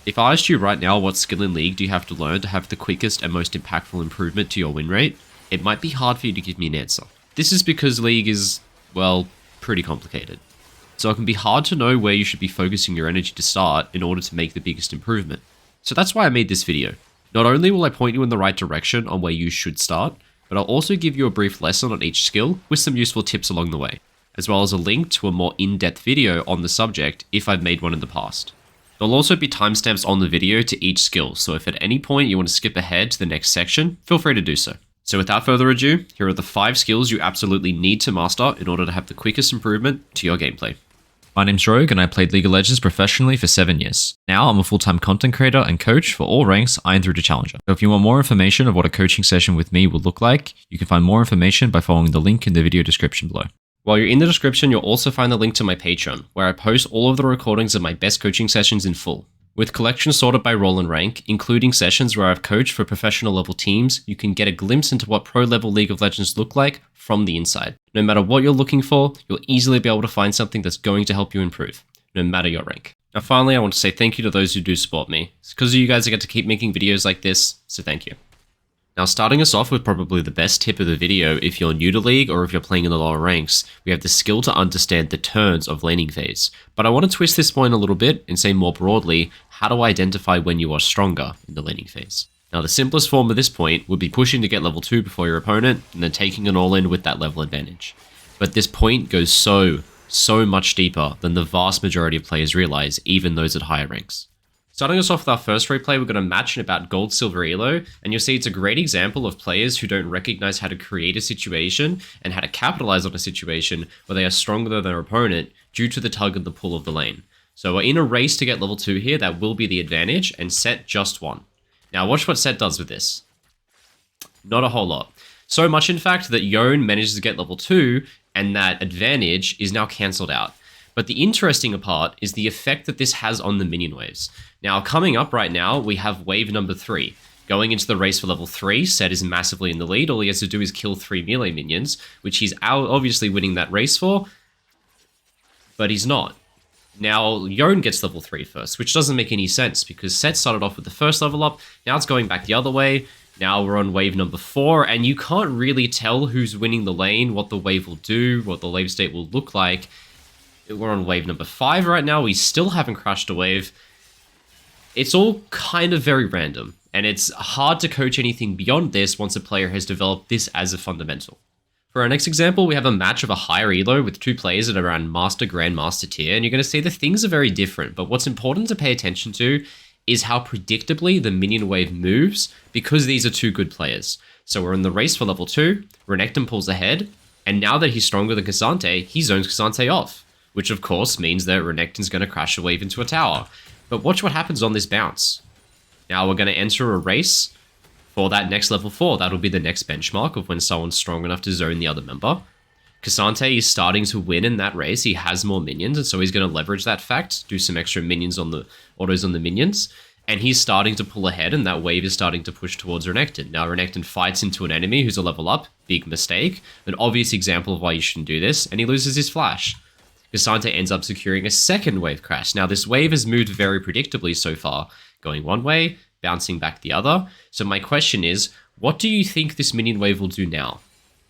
If I asked you right now what skill in League do you have to learn to have the quickest and most impactful improvement to your win rate, it might be hard for you to give me an answer. This is because League is, well, pretty complicated. So it can be hard to know where you should be focusing your energy to start in order to make the biggest improvement. So that's why I made this video. Not only will I point you in the right direction on where you should start, but I'll also give you a brief lesson on each skill with some useful tips along the way, as well as a link to a more in-depth video on the subject if I've made one in the past. There'll also be timestamps on the video to each skill, so if at any point you want to skip ahead to the next section, feel free to do so. So without further ado, here are the 5 skills you absolutely need to master in order to have the quickest improvement to your gameplay. My name's Rogue and I played League of Legends professionally for 7 years. Now I'm a full-time content creator and coach for all ranks Iron through to Challenger. So if you want more information of what a coaching session with me will look like, you can find more information by following the link in the video description below. While you're in the description, you'll also find the link to my Patreon, where I post all of the recordings of my best coaching sessions in full. With collections sorted by role and rank, including sessions where I've coached for professional level teams, you can get a glimpse into what pro level League of Legends look like from the inside. No matter what you're looking for, you'll easily be able to find something that's going to help you improve, no matter your rank. Now finally, I want to say thank you to those who do support me. It's because of you guys I get to keep making videos like this, so thank you. Now starting us off with probably the best tip of the video if you're new to League or if you're playing in the lower ranks, we have the skill to understand the turns of laning phase. But I want to twist this point a little bit and say more broadly, how to identify when you are stronger in the laning phase. Now the simplest form of this point would be pushing to get level 2 before your opponent and then taking an all in with that level advantage. But this point goes so much deeper than the vast majority of players realize, even those at higher ranks. Starting us off with our first replay, we're going to match in about gold, silver, elo, and you'll see it's a great example of players who don't recognize how to create a situation and how to capitalize on a situation where they are stronger than their opponent due to the tug and the pull of the lane. So we're in a race to get level 2 here, that will be the advantage, and Sett just won. Now watch what Sett does with this. Not a whole lot. So much in fact that Yone manages to get level 2, and that advantage is now cancelled out. But the interesting part is the effect that this has on the minion waves. Now, coming up right now, we have wave number 3. Going into the race for level 3, Sett is massively in the lead. All he has to do is kill 3 melee minions, which he's obviously winning that race for, but he's not. Now, Yone gets level 3 first, which doesn't make any sense because Sett started off with the first level up, now it's going back the other way. Now we're on wave number 4, and you can't really tell who's winning the lane, what the wave will do, what the wave state will look like. We're on wave number 5 right now. We still haven't crashed a wave. It's all kind of very random, and it's hard to coach anything beyond this once a player has developed this as a fundamental. For our next example, we have a match of a higher elo with 2 players at around Master, Grandmaster tier, and you're going to see the things are very different, but what's important to pay attention to is how predictably the minion wave moves because these are 2 good players. So we're in the race for level 2, Renekton pulls ahead, and now that he's stronger than K'Sante, he zones K'Sante off, which of course means that Renekton's going to crash a wave into a tower. But watch what happens on this bounce. Now we're going to enter a race for that next level 4. That'll be the next benchmark of when someone's strong enough to zone the other member. K'Sante is starting to win in that race. He has more minions, and so he's going to leverage that fact, do some extra minions on the autos on the minions, and he's starting to pull ahead, and that wave is starting to push towards Renekton. Now Renekton fights into an enemy who's a level up, big mistake, an obvious example of why you shouldn't do this, and he loses his flash. K'Sante ends up securing a second wave crash. Now this wave has moved very predictably so far, going one way, bouncing back the other. So my question is, what do you think this minion wave will do now?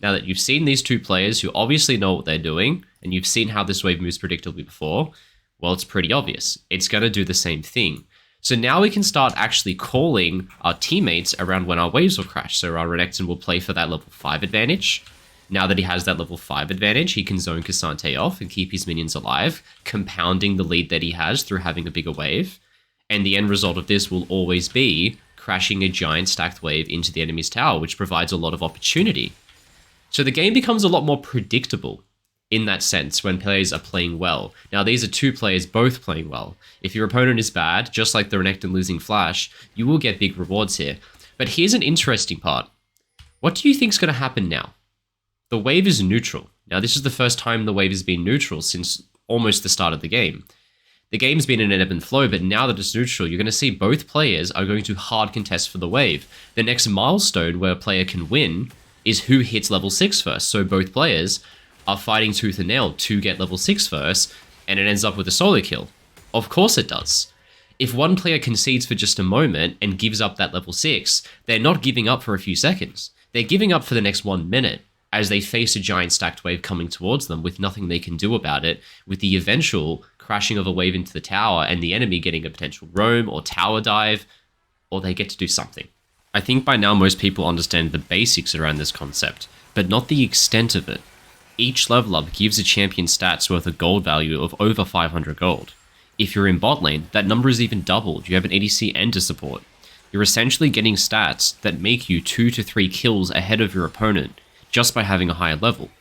Now that you've seen these 2 players who obviously know what they're doing, and you've seen how this wave moves predictably before, well, it's pretty obvious. It's going to do the same thing. So now we can start actually calling our teammates around when our waves will crash. So our Renekton will play for that level 5 advantage. Now that he has that level 5 advantage, he can zone K'Sante off and keep his minions alive, compounding the lead that he has through having a bigger wave. And the end result of this will always be crashing a giant stacked wave into the enemy's tower, which provides a lot of opportunity. So the game becomes a lot more predictable in that sense when players are playing well. Now these are 2 players both playing well. If your opponent is bad, just like the Renekton losing flash, you will get big rewards here. But here's an interesting part. What do you think is going to happen now? The wave is neutral. Now this is the first time the wave has been neutral since almost the start of the game. The game's been in an ebb and flow, but now that it's neutral, you're going to see both players are going to hard contest for the wave. The next milestone where a player can win is who hits level 6 first. So both players are fighting tooth and nail to get level 6 first, and it ends up with a solo kill. Of course it does. If one player concedes for just a moment and gives up that level 6, they're not giving up for a few seconds. They're giving up for the next 1 minute as they face a giant stacked wave coming towards them with nothing they can do about it, with the eventual crashing of a wave into the tower and the enemy getting a potential roam or tower dive, or they get to do something. I think by now most people understand the basics around this concept, but not the extent of it. Each level up gives a champion stats worth a gold value of over 500 gold. If you're in bot lane, that number is even doubled. You have an ADC and a support. You're essentially getting stats that make you 2 to 3 kills ahead of your opponent just by having a higher level.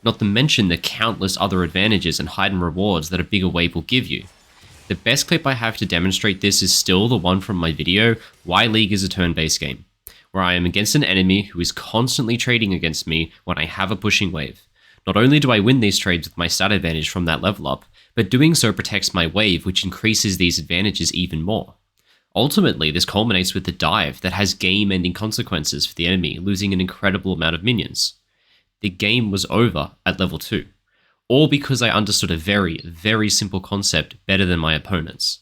Not to mention the countless other advantages and hidden rewards that a bigger wave will give you. The best clip I have to demonstrate this is still the one from my video, Why League is a Turn-Based Game, where I am against an enemy who is constantly trading against me when I have a pushing wave. Not only do I win these trades with my stat advantage from that level up, but doing so protects my wave, which increases these advantages even more. Ultimately, this culminates with the dive that has game-ending consequences for the enemy, losing an incredible amount of minions. The game was over at level 2, all because I understood a very, very simple concept better than my opponents.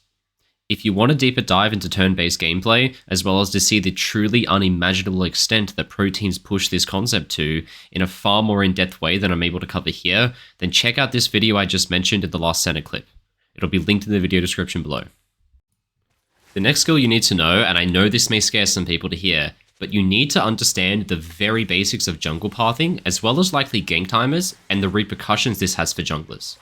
If you want a deeper dive into turn-based gameplay, as well as to see the truly unimaginable extent that pro teams push this concept to in a far more in-depth way than I'm able to cover here, then check out this video I just mentioned in the last center clip. It'll be linked in the video description below. The next skill you need to know, and I know this may scare some people to hear, but you need to understand the very basics of jungle pathing, as well as likely gank timers, and the repercussions this has for junglers.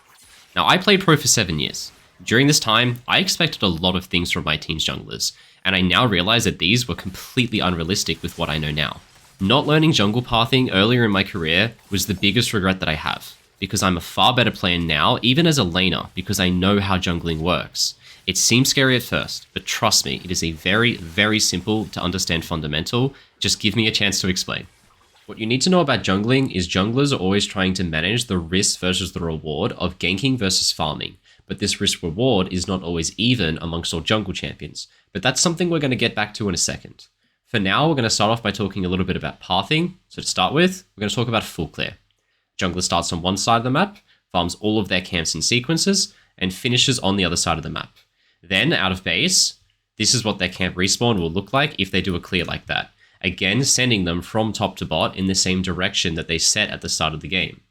Now, I played pro for 7 years. During this time, I expected a lot of things from my team's junglers, and I now realize that these were completely unrealistic with what I know now. Not learning jungle pathing earlier in my career was the biggest regret that I have, because I'm a far better player now, even as a laner, because I know how jungling works. It seems scary at first, but trust me, it is a very, very simple to understand fundamental. Just give me a chance to explain. What you need to know about jungling is junglers are always trying to manage the risk versus the reward of ganking versus farming, but this risk reward is not always even amongst all jungle champions, but that's something we're going to get back to in a second. For now, we're going to start off by talking a little bit about pathing. So to start with, we're going to talk about full clear. Jungler starts on one side of the map, farms all of their camps and sequences, and finishes on the other side of the map. Then, out of base, this is what their camp respawn will look like if they do a clear like that. Again, sending them from top to bot in the same direction that they set at the start of the game.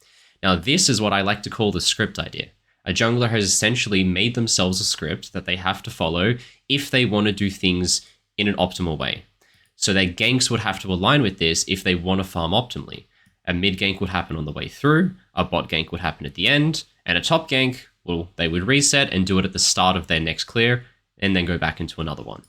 Now, this is what I like to call the script idea. A jungler has essentially made themselves a script that they have to follow if they want to do things in an optimal way. So their ganks would have to align with this if they want to farm optimally. A mid gank would happen on the way through, a bot gank would happen at the end, and a top gank, well, they would reset and do it at the start of their next clear, and then go back into another one.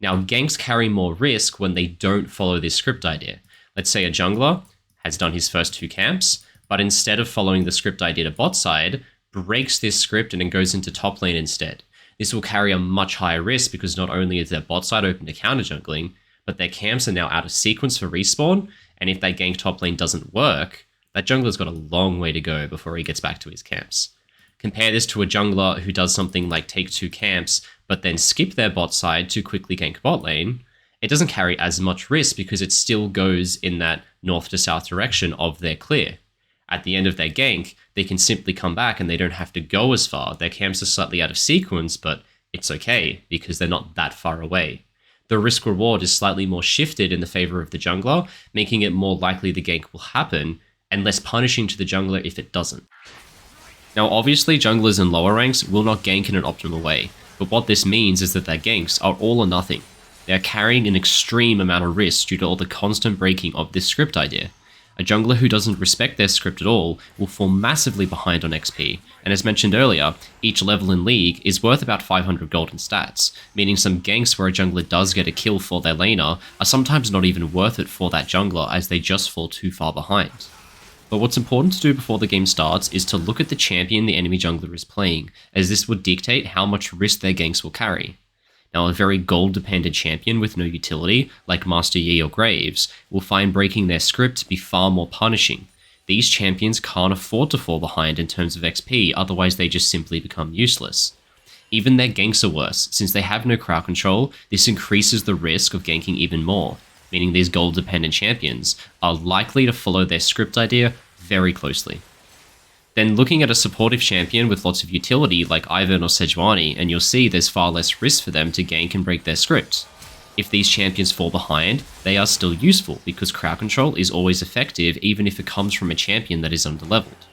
Now, ganks carry more risk when they don't follow this script idea. Let's say a jungler has done his first 2 camps, but instead of following the script idea to bot side, breaks this script and then goes into top lane instead. This will carry a much higher risk because not only is their bot side open to counter jungling, but their camps are now out of sequence for respawn, and if that gank top lane doesn't work, that jungler's got a long way to go before he gets back to his camps. Compare this to a jungler who does something like take 2 camps, but then skip their bot side to quickly gank bot lane. It doesn't carry as much risk because it still goes in that north to south direction of their clear. At the end of their gank, they can simply come back and they don't have to go as far. Their camps are slightly out of sequence, but it's okay because they're not that far away. The risk reward is slightly more shifted in the favor of the jungler, making it more likely the gank will happen and less punishing to the jungler if it doesn't. Now, obviously, junglers in lower ranks will not gank in an optimal way, but what this means is that their ganks are all or nothing. They are carrying an extreme amount of risk due to all the constant breaking of this script idea. A jungler who doesn't respect their script at all will fall massively behind on XP, and as mentioned earlier, each level in League is worth about 500 gold in stats, meaning some ganks where a jungler does get a kill for their laner are sometimes not even worth it for that jungler as they just fall too far behind. But what's important to do before the game starts is to look at the champion the enemy jungler is playing, as this would dictate how much risk their ganks will carry. Now, a very gold-dependent champion with no utility, like Master Yi or Graves, will find breaking their script to be far more punishing. These champions can't afford to fall behind in terms of XP, otherwise they just simply become useless. Even their ganks are worse, since they have no crowd control. This increases the risk of ganking even more, meaning these gold-dependent champions are likely to follow their script idea very closely. Then looking at a supportive champion with lots of utility like Ivern or Sejuani, and you'll see there's far less risk for them to gank and break their script. If these champions fall behind, they are still useful because crowd control is always effective even if it comes from a champion that is underleveled.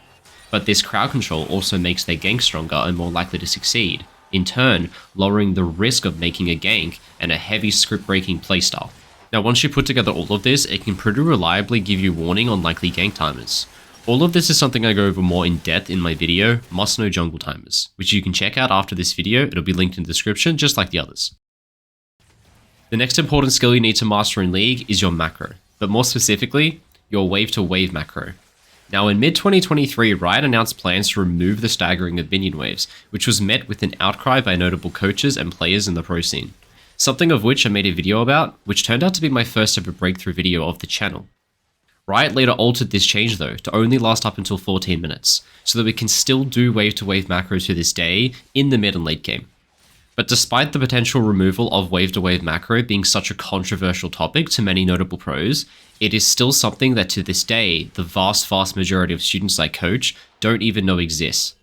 But this crowd control also makes their gank stronger and more likely to succeed, in turn lowering the risk of making a gank and a heavy script breaking playstyle. Now once you put together all of this, it can pretty reliably give you warning on likely gank timers. All of this is something I go over more in depth in my video, Must Know Jungle Timers, which you can check out after this video. It'll be linked in the description just like the others. The next important skill you need to master in League is your macro, but more specifically, your wave to wave macro. Now in mid-2023, Riot announced plans to remove the staggering of minion waves, which was met with an outcry by notable coaches and players in the pro scene. Something of which I made a video about, which turned out to be my first ever breakthrough video of the channel. Riot later altered this change though, to only last up until 14 minutes, so that we can still do wave to wave macros to this day in the mid and late game. But despite the potential removal of wave to wave macro being such a controversial topic to many notable pros, it is still something that to this day, the vast majority of students I coach don't even know exists.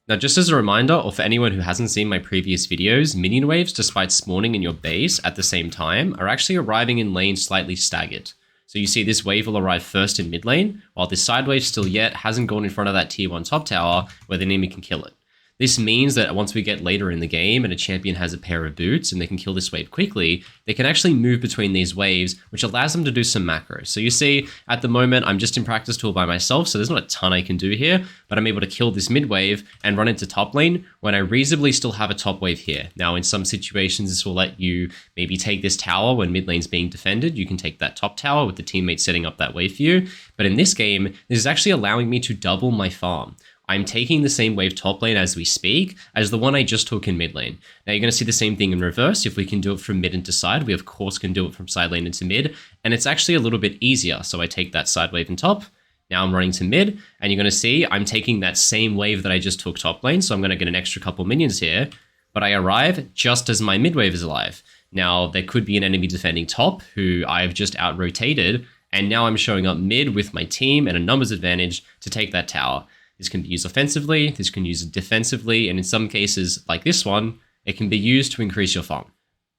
Now just as a reminder, or for anyone who hasn't seen my previous videos, minion waves, despite spawning in your base at the same time, are actually arriving in lanes slightly staggered. So you see this wave will arrive first in mid lane, while this side wave still yet hasn't gone in front of that tier 1 top tower where the enemy can kill it. This means that once we get later in the game and a champion has a pair of boots and they can kill this wave quickly, they can actually move between these waves, which allows them to do some macros. So you see, at the moment, I'm just in practice tool by myself, so there's not a ton I can do here, but I'm able to kill this mid wave and run into top lane when I reasonably still have a top wave here. Now, in some situations, this will let you maybe take this tower when mid lane's being defended. You can take that top tower with the teammate setting up that wave for you. But in this game, this is actually allowing me to double my farm. I'm taking the same wave top lane as we speak as the one I just took in mid lane. Now you're going to see the same thing in reverse. If we can do it from mid into side, we of course can do it from side lane into mid, and it's actually a little bit easier. So I take that side wave in top, now I'm running to mid, and you're going to see I'm taking that same wave that I just took top lane, so I'm going to get an extra couple minions here, but I arrive just as my mid wave is alive. Now there could be an enemy defending top who I've just out-rotated, and now I'm showing up mid with my team and a numbers advantage to take that tower. This can be used offensively, this can be used defensively, and in some cases, like this one, it can be used to increase your farm.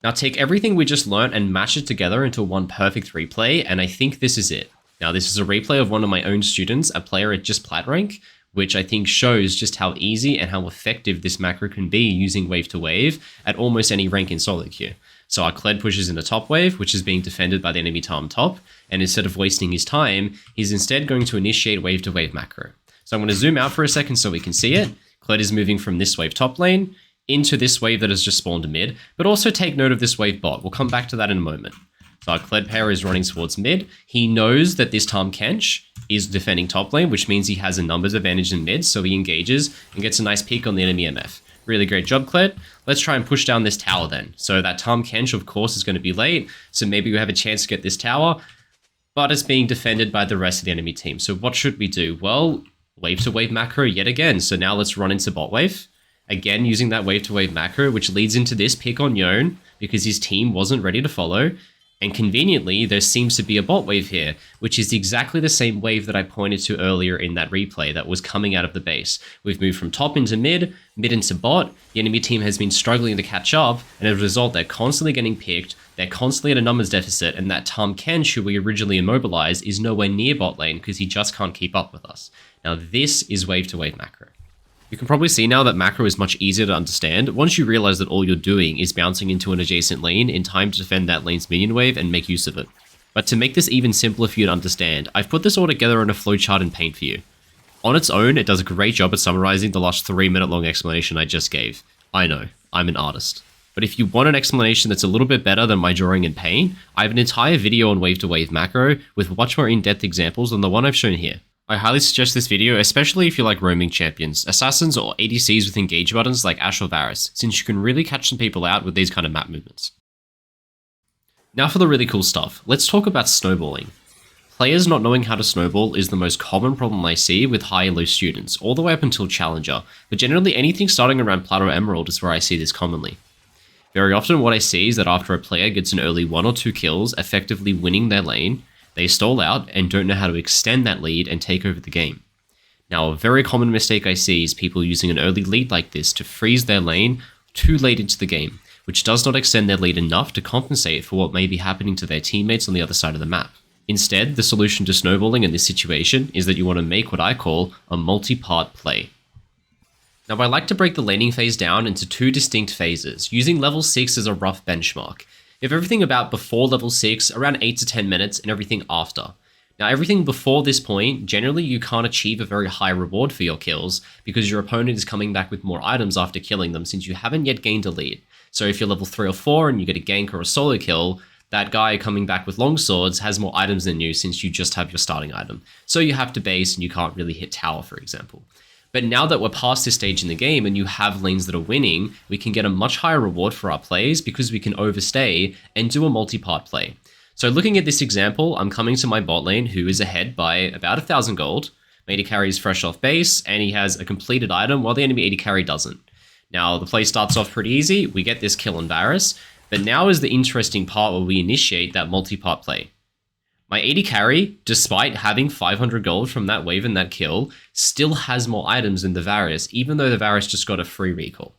Now take everything we just learned and mash it together into one perfect replay, and I think this is it. Now this is a replay of one of my own students, a player at just plat rank, which I think shows just how easy and how effective this macro can be using wave to wave at almost any rank in solo queue. So our Kled pushes in a top wave, which is being defended by the enemy Tom top, and instead of wasting his time, he's instead going to initiate wave to wave macro. So I'm going to zoom out for a second so we can see it. Kled is moving from this wave top lane into this wave that has just spawned mid, but also take note of this wave bot. We'll come back to that in a moment. So our Kled pair is running towards mid. He knows that this Tahm Kench is defending top lane, which means he has a numbers advantage in mid, so he engages and gets a nice peek on the enemy MF. Really great job, Kled. Let's try and push down this tower then. So that Tahm Kench, of course, is going to be late, so maybe we have a chance to get this tower, but it's being defended by the rest of the enemy team. So what should we do? Well, wave to wave macro yet again. So now let's run into bot wave. Again, using that wave to wave macro, which leads into this pick on Yone because his team wasn't ready to follow. And conveniently, there seems to be a bot wave here, which is exactly the same wave that I pointed to earlier in that replay that was coming out of the base. We've moved from top into mid into bot. The enemy team has been struggling to catch up, and as a result, they're constantly getting picked, they're constantly at a numbers deficit, and that Tahm Kench, who we originally immobilized, is nowhere near bot lane because he just can't keep up with us. Now this is wave to wave macro. You can probably see now that macro is much easier to understand once you realize that all you're doing is bouncing into an adjacent lane in time to defend that lane's minion wave and make use of it. But to make this even simpler for you to understand, I've put this all together in a flowchart in Paint for you. On its own, it does a great job at summarizing the last 3-minute long explanation I just gave. I know, I'm an artist. But if you want an explanation that's a little bit better than my drawing in Paint, I have an entire video on wave to wave macro with much more in-depth examples than the one I've shown here. I highly suggest this video, especially if you like roaming champions, assassins, or ADCs with engage buttons like Ashe or Varus, since you can really catch some people out with these kind of map movements. Now for the really cool stuff, let's talk about snowballing. Players not knowing how to snowball is the most common problem I see with high and low students, all the way up until Challenger, but generally anything starting around Plat or Emerald is where I see this commonly. Very often what I see is that after a player gets an early 1 or 2 kills, effectively winning their lane, they stall out and don't know how to extend that lead and take over the game. Now, a very common mistake I see is people using an early lead like this to freeze their lane too late into the game, which does not extend their lead enough to compensate for what may be happening to their teammates on the other side of the map. Instead, the solution to snowballing in this situation is that you want to make what I call a multi-part play. Now, I like to break the laning phase down into two distinct phases, using level 6 as a rough benchmark. You have everything about before level 6, around 8 to 10 minutes, and everything after. Now, everything before this point, generally you can't achieve a very high reward for your kills because your opponent is coming back with more items after killing them since you haven't yet gained a lead. So if you're level 3 or 4 and you get a gank or a solo kill, that guy coming back with long swords has more items than you since you just have your starting item. So you have to base and you can't really hit tower, for example. But now that we're past this stage in the game and you have lanes that are winning, we can get a much higher reward for our plays because we can overstay and do a multi-part play. So looking at this example, I'm coming to my bot lane who is ahead by about 1,000 gold. My AD carry is fresh off base and he has a completed item while the enemy AD carry doesn't. Now the play starts off pretty easy, we get this kill on Varus, but now is the interesting part where we initiate that multi-part play. My AD carry, despite having 500 gold from that wave and that kill, still has more items than the Varus, even though the Varus just got a free recall,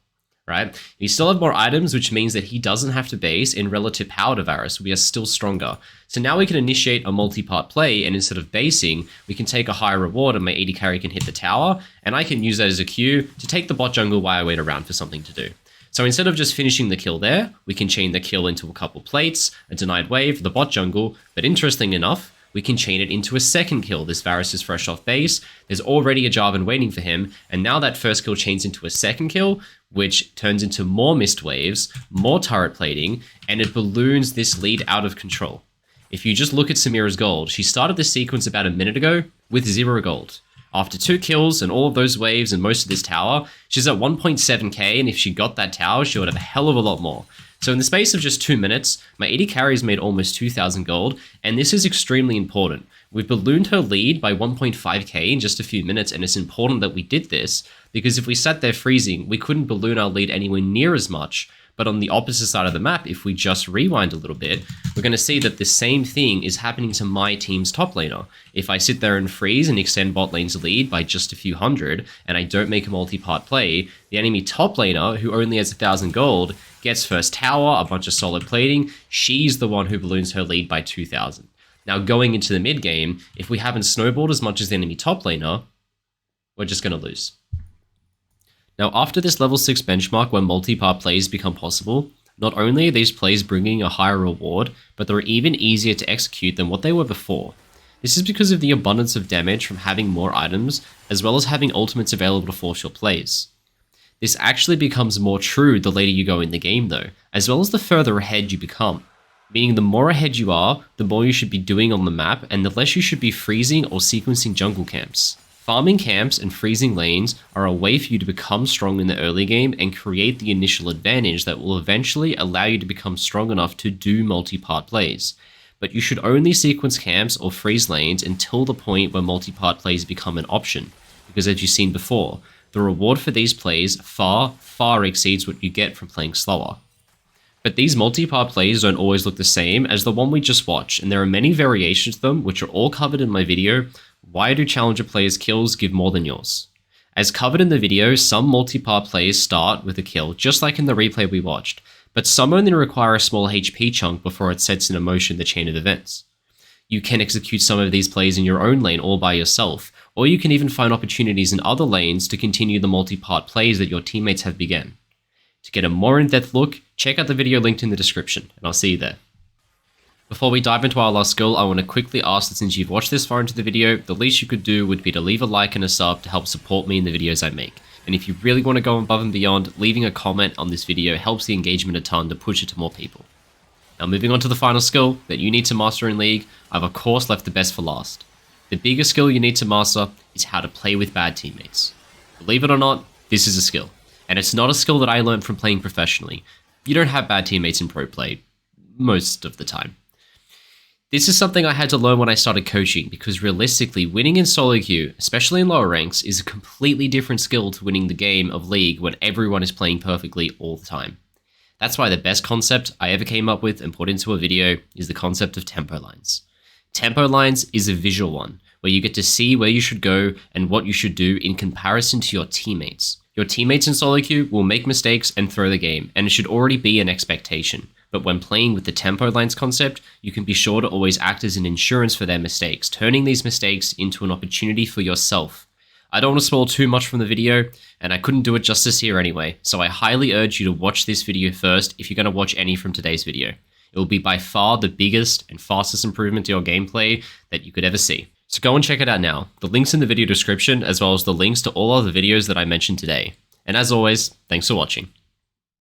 right? We still have more items, which means that he doesn't have to base in relative power to Varus. We are still stronger. So now we can initiate a multi-part play, and instead of basing, we can take a higher reward and my AD carry can hit the tower, and I can use that as a cue to take the bot jungle while I wait around for something to do. So instead of just finishing the kill there, we can chain the kill into a couple plates, a denied wave, the bot jungle, but interesting enough, we can chain it into a second kill. This Varus is fresh off base, there's already a Jarvan waiting for him, and now that first kill chains into a second kill, which turns into more mist waves, more turret plating, and it balloons this lead out of control. If you just look at Samira's gold, she started this sequence about a minute ago with 0 gold. After 2 kills and all of those waves and most of this tower, she's at 1.7k, and if she got that tower, she would have a hell of a lot more. So in the space of just 2 minutes, my AD carry has made almost 2,000 gold, and this is extremely important. We've ballooned her lead by 1.5k in just a few minutes, and it's important that we did this, because if we sat there freezing, we couldn't balloon our lead anywhere near as much. But on the opposite side of the map, if we just rewind a little bit, we're going to see that the same thing is happening to my team's top laner. If I sit there and freeze and extend bot lane's lead by just a few hundred, and I don't make a multi-part play, the enemy top laner, who only has 1,000 gold, gets first tower, a bunch of solid plating, she's the one who balloons her lead by 2,000. Now going into the mid game, if we haven't snowballed as much as the enemy top laner, we're just going to lose. Now, after this level 6 benchmark where multi-part plays become possible, not only are these plays bringing a higher reward, but they're even easier to execute than what they were before. This is because of the abundance of damage from having more items, as well as having ultimates available to force your plays. This actually becomes more true the later you go in the game though, as well as the further ahead you become. Meaning the more ahead you are, the more you should be doing on the map, and the less you should be freezing or sequencing jungle camps. Farming camps and freezing lanes are a way for you to become strong in the early game and create the initial advantage that will eventually allow you to become strong enough to do multi-part plays. But you should only sequence camps or freeze lanes until the point where multi-part plays become an option, because as you've seen before, the reward for these plays far exceeds what you get from playing slower. But these multi-part plays don't always look the same as the one we just watched, and there are many variations of them which are all covered in my video, Why Do Challenger Players' Kills Give More Than Yours? As covered in the video, some multi-part plays start with a kill, just like in the replay we watched, but some only require a small HP chunk before it sets in motion the chain of events. You can execute some of these plays in your own lane all by yourself, or you can even find opportunities in other lanes to continue the multi-part plays that your teammates have begun. To get a more in-depth look, check out the video linked in the description, and I'll see you there. Before we dive into our last skill, I want to quickly ask that since you've watched this far into the video, the least you could do would be to leave a like and a sub to help support me in the videos I make. And if you really want to go above and beyond, leaving a comment on this video helps the engagement a ton to push it to more people. Now moving on to the final skill that you need to master in League, I've of course left the best for last. The biggest skill you need to master is how to play with bad teammates. Believe it or not, this is a skill. And it's not a skill that I learned from playing professionally. You don't have bad teammates in pro play, most of the time. This is something I had to learn when I started coaching, because realistically, winning in solo queue, especially in lower ranks, is a completely different skill to winning the game of League when everyone is playing perfectly all the time. That's why the best concept I ever came up with and put into a video is the concept of tempo lines. Tempo lines is a visual one, where you get to see where you should go and what you should do in comparison to your teammates. Your teammates in solo queue will make mistakes and throw the game, and it should already be an expectation. But when playing with the tempo lines concept, you can be sure to always act as an insurance for their mistakes, turning these mistakes into an opportunity for yourself. I don't want to spoil too much from the video, and I couldn't do it justice here anyway, so I highly urge you to watch this video first if you're going to watch any from today's video. It will be by far the biggest and fastest improvement to your gameplay that you could ever see. So go and check it out now. The link's in the video description, as well as the links to all other videos that I mentioned today. And as always, thanks for watching.